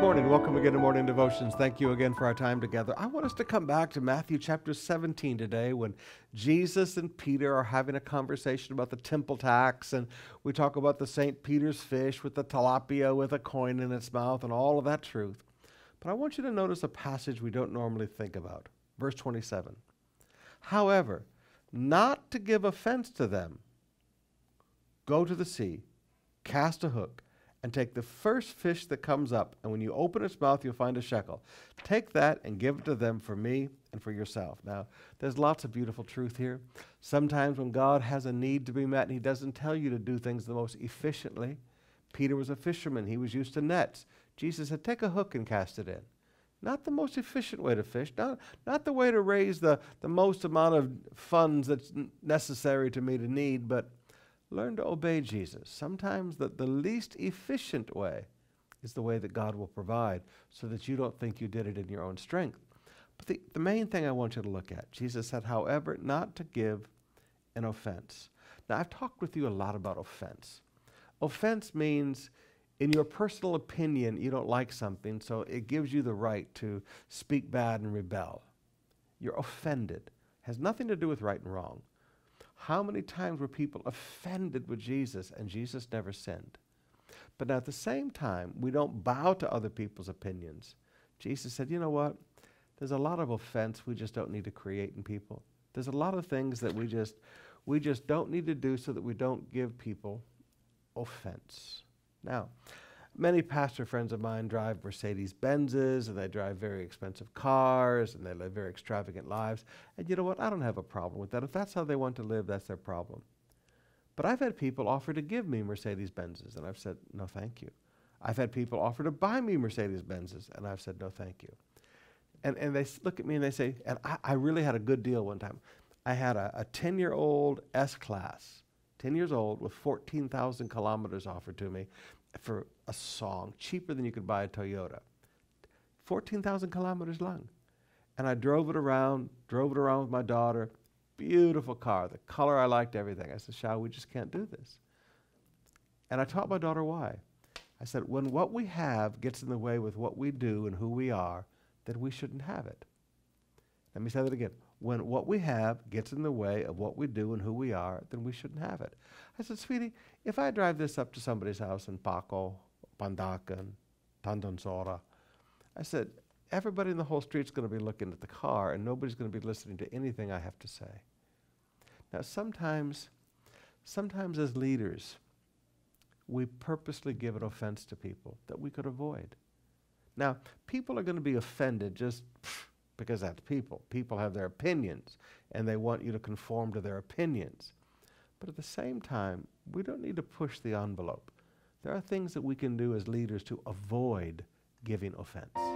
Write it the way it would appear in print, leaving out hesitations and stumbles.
morning. Welcome again to Morning Devotions. Thank you again for our time together. I want us to come back to Matthew chapter 17 today when Jesus and Peter are having a conversation about the temple tax, and we talk about the St. Peter's fish with the tilapia with a coin in its mouth and all of that truth. But I want you to notice a passage we don't normally think about. Verse 27. However, not to give offense to them, go to the sea, cast a hook, and take the first fish that comes up, and when you open its mouth, you'll find a shekel. Take that and give it to them for me and for yourself. Now, there's lots of beautiful truth here. Sometimes when God has a need to be met, and he doesn't tell you to do things the most efficiently. Peter was a fisherman. He was used to nets. Jesus said, take a hook and cast it in. Not the most efficient way to fish, not the way to raise the most amount of funds that's necessary to meet a need, but learn to obey Jesus. Sometimes the least efficient way is the way that God will provide so that you don't think you did it in your own strength. But the main thing I want you to look at, Jesus said, however, not to give an offense. Now, I've talked with you a lot about offense. Offense means in your personal opinion, you don't like something, so it gives you the right to speak bad and rebel. You're offended. It has nothing to do with right and wrong. How many times were people offended with Jesus and Jesus never sinned? But at the same time, we don't bow to other people's opinions. Jesus said, you know what? There's a lot of offense we just don't need to create in people. There's a lot of things that we just don't need to do so that we don't give people offense. Now, many pastor friends of mine drive Mercedes-Benzes, and they drive very expensive cars, and they live very extravagant lives. And you know what? I don't have a problem with that. If that's how they want to live, that's their problem. But I've had people offer to give me Mercedes-Benzes, and I've said, no, thank you. I've had people offer to buy me Mercedes-Benzes, and I've said, no, thank you. And they look at me and they say, and I really had a good deal one time. I had a 10-year-old S-Class, 10 years old, with 14,000 kilometers offered to me for a song, cheaper than you could buy a Toyota. 14,000 kilometers long. And I drove it around with my daughter. Beautiful car, the color I liked, everything. I said, Shao, we just can't do this. And I taught my daughter why. I said, when what we have gets in the way with what we do and who we are, then we shouldn't have it. Let me say that again. When what we have gets in the way of what we do and who we are, then we shouldn't have it. I said, sweetie, if I drive this up to somebody's house in Paco, Pandacan, Tandansora, I said, everybody in the whole street's going to be looking at the car, and nobody's going to be listening to anything I have to say. Now, sometimes as leaders, we purposely give an offense to people that we could avoid. Now, people are going to be offended just because that's people. People have their opinions, and they want you to conform to their opinions. But at the same time, we don't need to push the envelope. There are things that we can do as leaders to avoid giving offense.